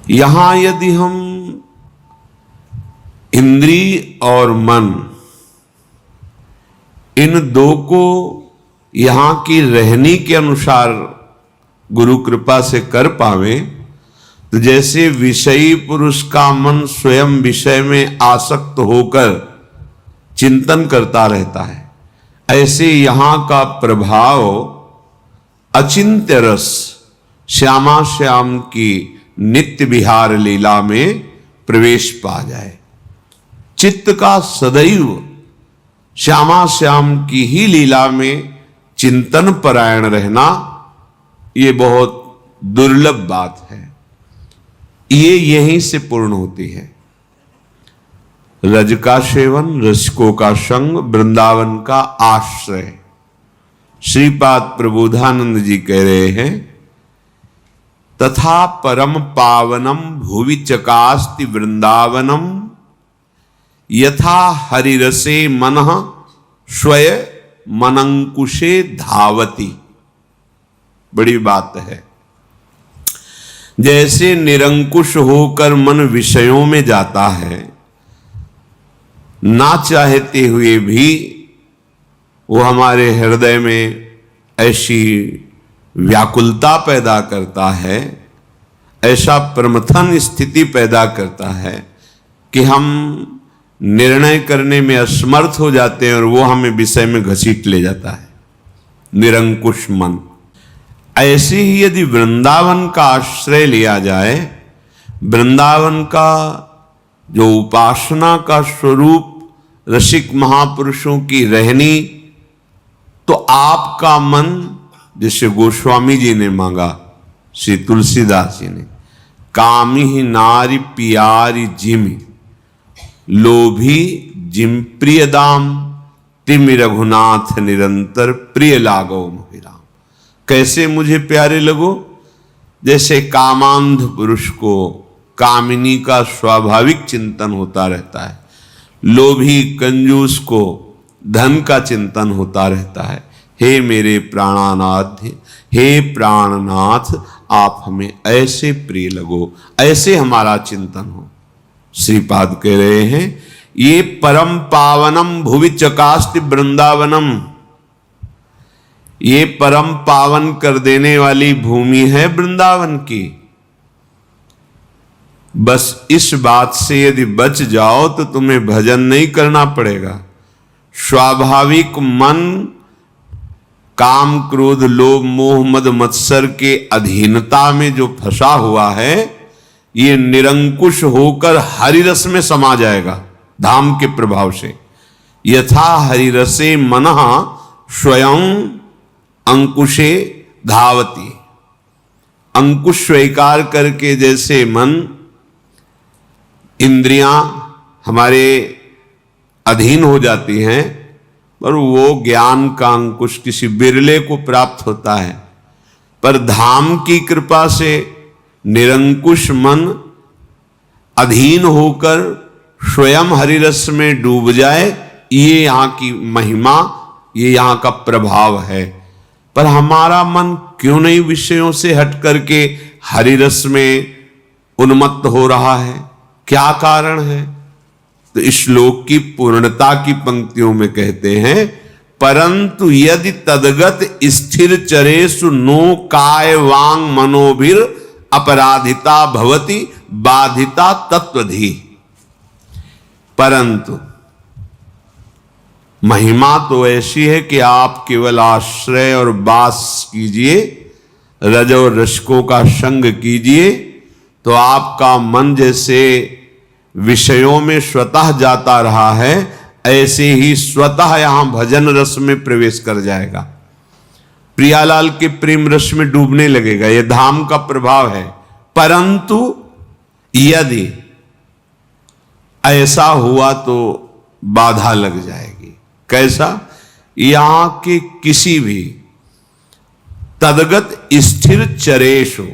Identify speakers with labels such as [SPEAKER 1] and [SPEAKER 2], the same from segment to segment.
[SPEAKER 1] यहां यदि हम इंद्रिय और मन इन दो को यहां की रहनी के अनुसार गुरु कृपा से कर पावे तो जैसे विषयी पुरुष का मन स्वयं विषय में आसक्त होकर चिंतन करता रहता है, ऐसे यहां का प्रभाव अचिंत्य रस श्यामा श्याम की नित्य विहार लीला में प्रवेश पा जाए। चित्त का सदैव श्यामा श्याम की ही लीला में चिंतन परायण रहना ये बहुत दुर्लभ बात है। ये यहीं से पूर्ण होती है। रज का सेवन, रसिकों का संग, वृंदावन का आश्रय। श्रीपाद प्रबोधानंद जी कह रहे हैं, तथा परम पावनम भुवि चकास्ति वृंदावनम यथा हरिरसे मनः स्वय मनंकुशे धावति। बड़ी बात है। जैसे निरंकुश होकर मन विषयों में जाता है, ना चाहते हुए भी वो हमारे हृदय में ऐसी व्याकुलता पैदा करता है, ऐसा प्रमथन स्थिति पैदा करता है कि हम निर्णय करने में असमर्थ हो जाते हैं और वो हमें विषय में घसीट ले जाता है, निरंकुश मन। ऐसे ही यदि वृंदावन का आश्रय लिया जाए, वृंदावन का जो उपासना का स्वरूप रसिक महापुरुषों की रहनी, तो आपका मन, जैसे गोस्वामी जी ने मांगा, श्री तुलसीदास जी ने, कामी ही नारी पियारी जिमि लोभी जिम प्रिय दाम तिमि रघुनाथ निरंतर प्रिय लागो मोहिराम। कैसे मुझे प्यारे लगो? जैसे कामांध पुरुष को कामिनी का स्वाभाविक चिंतन होता रहता है, लोभी कंजूस को धन का चिंतन होता रहता है। हे मेरे प्राणानाथ, हे प्राणनाथ, आप हमें ऐसे प्रिय लगो, ऐसे हमारा चिंतन हो। श्रीपाद कह रहे हैं, ये परम पावनम भुवि चकास्ति वृंदावनम, ये परम पावन कर देने वाली भूमि है वृंदावन की। बस इस बात से यदि बच जाओ तो तुम्हें भजन नहीं करना पड़ेगा। स्वाभाविक मन काम क्रोध लोभ मोह मद मत्सर के अधीनता में जो फंसा हुआ है, ये निरंकुश होकर हरिरस में समा जाएगा धाम के प्रभाव से। यथा हरिरसे मनः स्वयं अंकुशे धावती। अंकुश स्वीकार करके जैसे मन, इंद्रियां हमारे अधीन हो जाती हैं, पर वो ज्ञान का अंकुश किसी बिरले को प्राप्त होता है। पर धाम की कृपा से निरंकुश मन अधीन होकर स्वयं हरिरस में डूब जाए, ये यहाँ की महिमा, ये यहाँ का प्रभाव है। पर हमारा मन क्यों नहीं विषयों से हट करके हरिरस में उन्मत्त हो रहा है? क्या कारण है? तो इस श्लोक की पूर्णता की पंक्तियों में कहते हैं, परंतु यदि तदगत स्थिर चरेषु नो काय वांग मनोभिर अपराधिता भवति बाधिता तत्वधि। परंतु महिमा तो ऐसी है कि आप केवल आश्रय और वास कीजिए, रज और रसिकों का संग कीजिए, तो आपका मन जैसे विषयों में स्वतः जाता रहा है, ऐसे ही स्वतः यहां भजन रस में प्रवेश कर जाएगा। प्रियालाल के प्रेम रस में डूबने लगेगा। यह धाम का प्रभाव है। परंतु यदि ऐसा हुआ तो बाधा लग जाएगी। कैसा? यहां के किसी भी तदगत स्थिर चरेशो,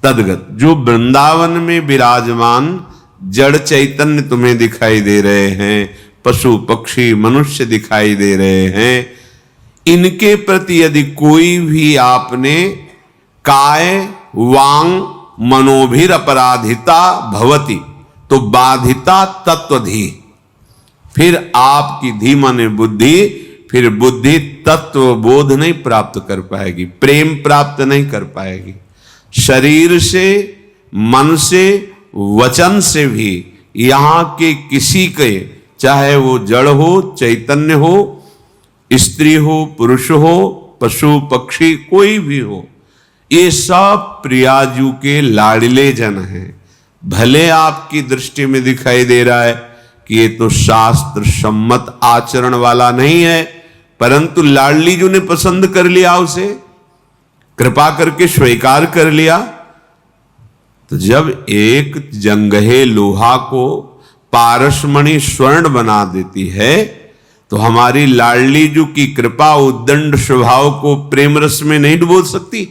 [SPEAKER 1] तदगत जो वृंदावन में विराजमान जड़ चैतन्य तुम्हें दिखाई दे रहे हैं, पशु पक्षी मनुष्य दिखाई दे रहे हैं, इनके प्रति यदि कोई भी आपने काय वांग मनोभिर अपराधिता भवति, तो बाधिता तत्वधि, फिर आपकी धी माने बुद्धि, फिर बुद्धि तत्व बोध नहीं प्राप्त कर पाएगी, प्रेम प्राप्त नहीं कर पाएगी। शरीर से, मन से, वचन से भी यहां के किसी के, चाहे वो जड़ हो, चैतन्य हो, स्त्री हो, पुरुष हो, पशु पक्षी, कोई भी हो, ये सब प्रियाजू के लाडले जन हैं। भले आपकी दृष्टि में दिखाई दे रहा है कि ये तो शास्त्र सम्मत आचरण वाला नहीं है, परंतु लाडली जी ने पसंद कर लिया, उसे कृपा करके स्वीकार कर लिया। तो जब एक जंगहे लोहा को पारसमणि स्वर्ण बना देती है, तो हमारी लाडली जी की कृपा उद्दंड स्वभाव को प्रेम रस में नहीं डुबो सकती।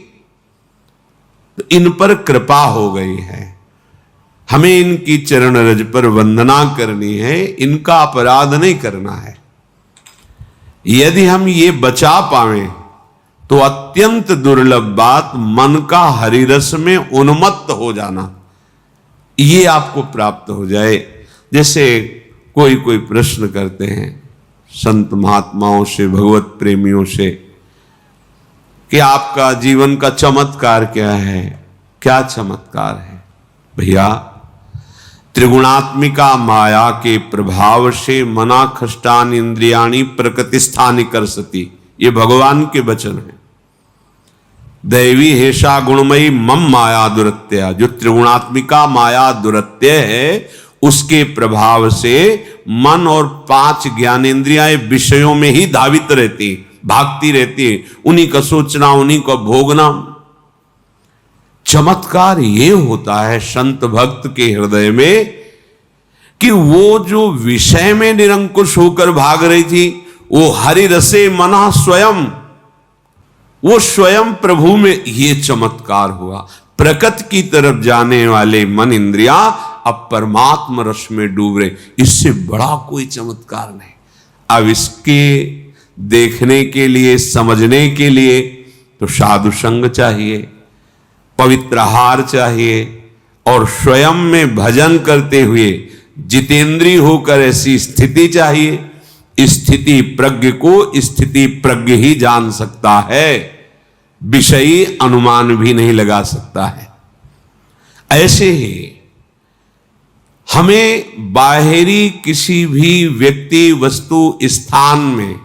[SPEAKER 1] तो इन पर कृपा हो गई है, हमें इनकी चरण रज पर वंदना करनी है, इनका अपराध नहीं करना है। यदि हम ये बचा पाए तो अत्यंत दुर्लभ बात मन का हरिरस में उन्मत्त हो जाना, ये आपको प्राप्त हो जाए। जैसे कोई कोई प्रश्न करते हैं संत महात्माओं से, भगवत प्रेमियों से, कि आपका जीवन का चमत्कार क्या है? क्या चमत्कार है? भैया, त्रिगुणात्मिका माया के प्रभाव से मना खष्टान इंद्रियाणी प्रकृतिस्थानी कर सती, ये भगवान के वचन है। दैवी हेषा गुणमयी मम माया दुरत्या, जो त्रिगुणात्मिका माया दुरत्य है, उसके प्रभाव से मन और 5 ज्ञानेंद्रियां विषयों में ही धावित रहती, भागती रहती, उन्हीं का सोचना, उन्हीं को भोगना। चमत्कार ये होता है संत भक्त के हृदय में कि वो जो विषय में निरंकुश होकर भाग रही थी, वो हरि रसे मना स्वयं, वो स्वयं प्रभु में ये चमत्कार हुआ। प्रकृति की तरफ जाने वाले मन इंद्रिया अब परमात्मा रस में डूब रहे, इससे बड़ा कोई चमत्कार नहीं। अब इसके देखने के लिए, समझने के लिए तो साधु संग चाहिए, पवित्र आहार चाहिए, और स्वयं में भजन करते हुए जितेंद्रीय होकर ऐसी स्थिति चाहिए। स्थिति प्रज्ञ को स्थिति प्रज्ञ ही जान सकता है, विषयी अनुमान भी नहीं लगा सकता है। ऐसे ही हमें बाहरी किसी भी व्यक्ति, वस्तु, स्थान में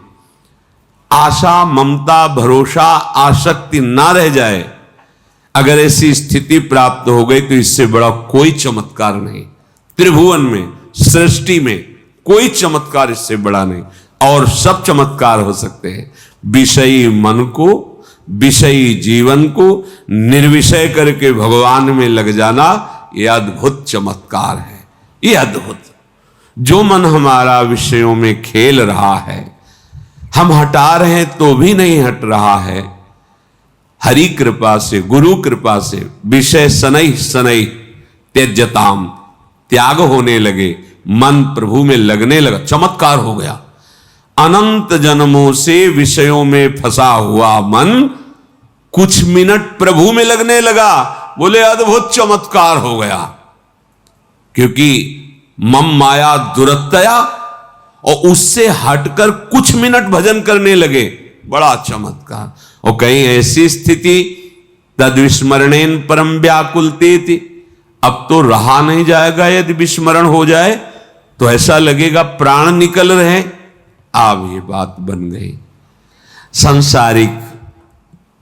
[SPEAKER 1] आशा, ममता, भरोसा, आसक्ति ना रह जाए। अगर ऐसी स्थिति प्राप्त हो गई तो इससे बड़ा कोई चमत्कार नहीं। त्रिभुवन में, सृष्टि में कोई चमत्कार इससे बड़ा नहीं। और सब चमत्कार हो सकते हैं। विषयी मन को, विषयी जीवन को निर्विषय करके भगवान में लग जाना, यह अद्भुत चमत्कार है। यह अद्भुत, जो मन हमारा विषयों में खेल रहा है, हम हटा रहे हैं तो भी नहीं हट रहा है, हरि कृपा से, गुरु कृपा से विषय शनै शनै त्यज्यताम, त्याग होने लगे, मन प्रभु में लगने लगा, चमत्कार हो गया। अनंत जन्मों से विषयों में फंसा हुआ मन कुछ मिनट प्रभु में लगने लगा, बोले अद्भुत चमत्कार हो गया। क्योंकि मम माया दुरत्या, और उससे हटकर कुछ मिनट भजन करने लगे, बड़ा चमत्कार। और कहीं ऐसी स्थिति तद विस्मरणेन परम व्याकुलते थी, अब तो रहा नहीं जाएगा, यदि विस्मरण हो जाए तो ऐसा लगेगा प्राण निकल रहे। अब ये बात बन गई। सांसारिक,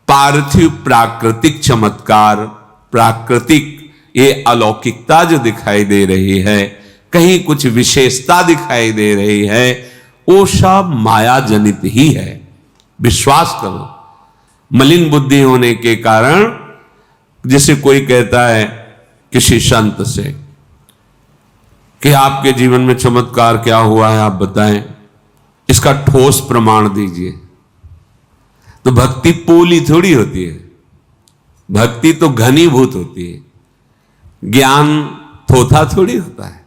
[SPEAKER 1] पार्थिव, प्राकृतिक चमत्कार, प्राकृतिक ये अलौकिकता जो दिखाई दे रही है, कहीं कुछ विशेषता दिखाई दे रही है, वो सब माया जनित ही है। विश्वास करो। मलिन बुद्धि होने के कारण, जैसे कोई कहता है किसी संत से कि आपके जीवन में चमत्कार क्या हुआ है, आप बताएं, इसका ठोस प्रमाण दीजिए। तो भक्ति पोली थोड़ी होती है, भक्ति तो घनीभूत होती है, ज्ञान थोथा थोड़ी होता है।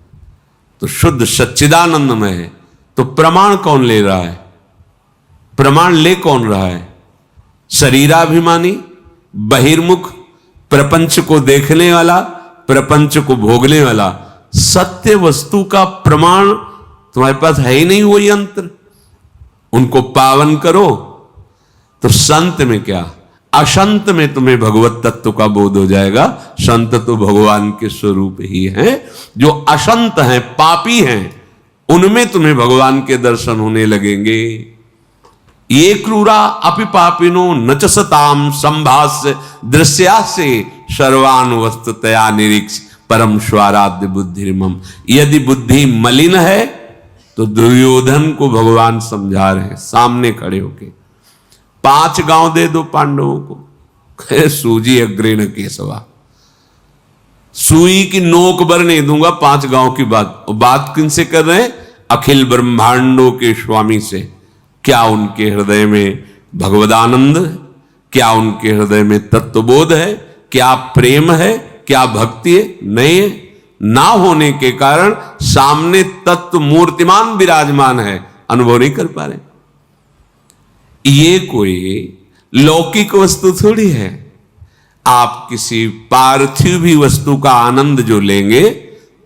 [SPEAKER 1] तो शुद्ध सच्चिदानंदमय है, तो प्रमाण कौन ले रहा है? प्रमाण ले कौन रहा है? शरीराभिमानी, बहिर्मुख, प्रपंच को देखने वाला, प्रपंच को भोगने वाला, सत्य वस्तु का प्रमाण तुम्हारे पास है ही नहीं वो यंत्र। उनको पावन करो तो संत में क्या, असंत में तुम्हें भगवत तत्व का बोध हो जाएगा। संत तो भगवान के स्वरूप ही हैं। जो असंत हैं, पापी हैं, उनमें तुम्हें भगवान के दर्शन होने लगेंगे। ये क्रूरा अपि पापिनो नचसताम संभास्य दृश्यासे सर्वान वस्तुतया निरीक्ष परम स्वाराध्य बुद्धिर्मम। यदि बुद्धि मलिन है तो दुर्योधन को भगवान समझा रहे हैं सामने खड़े होके। 5 गांव दे दो पांडवों को, सूजी अग्रेण केशवा, सुई की नोक भर नहीं दूंगा 5 गांव की बात। बात किनसे कर रहे हैं? अखिल ब्रह्मांडों के स्वामी से। क्या उनके हृदय में भगवदानंद है? क्या उनके हृदय में तत्वबोध है? क्या प्रेम है? क्या भक्ति है? नहीं है। ना होने के कारण सामने तत्व मूर्तिमान विराजमान है, अनुभव नहीं कर पा रहे। ये कोई लौकिक वस्तु थोड़ी है। आप किसी पार्थिव भी वस्तु का आनंद जो लेंगे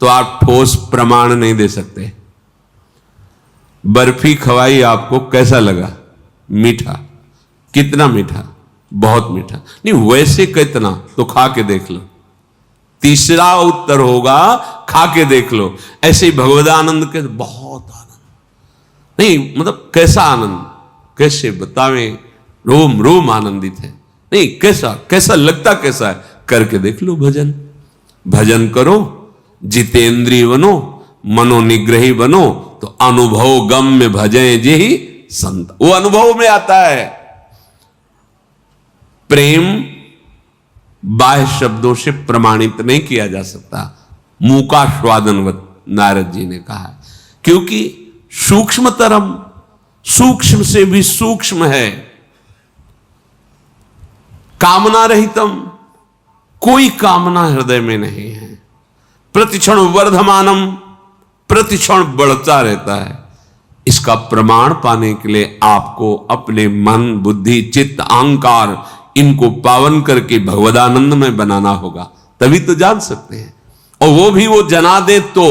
[SPEAKER 1] तो आप ठोस प्रमाण नहीं दे सकते। बर्फी खवाई आपको, कैसा लगा? मीठा। कितना मीठा? बहुत मीठा। नहीं, वैसे कितना? तो खा के देख लो। तीसरा उत्तर होगा खा के देख लो। ऐसे ही भगवदानंद के बहुत आनंद नहीं, मतलब कैसा आनंद, कैसे बतावें, रोम रोम आनंदित है। नहीं, कैसा कैसा लगता कैसा है, करके देख लो। भजन भजन करो, जितेंद्रिय बनो, मनोनिग्रही बनो, तो अनुभव गम्य भजे जेहि संत। वो अनुभव में आता है। प्रेम बाह्य शब्दों से प्रमाणित नहीं किया जा सकता। मुंह का स्वादनवत, नारद जी ने कहा, क्योंकि सूक्ष्मतरम, सूक्ष्म से भी सूक्ष्म है। कामना रहितम, कोई कामना हृदय में नहीं है। प्रतिक्षण वर्धमानम, प्रतिक्षण बढ़ता रहता है। इसका प्रमाण पाने के लिए आपको अपने मन, बुद्धि, चित्त, अहंकार, इनको पावन करके भगवदानंद में बनाना होगा, तभी तो जान सकते हैं। और वो भी वो जना दे तो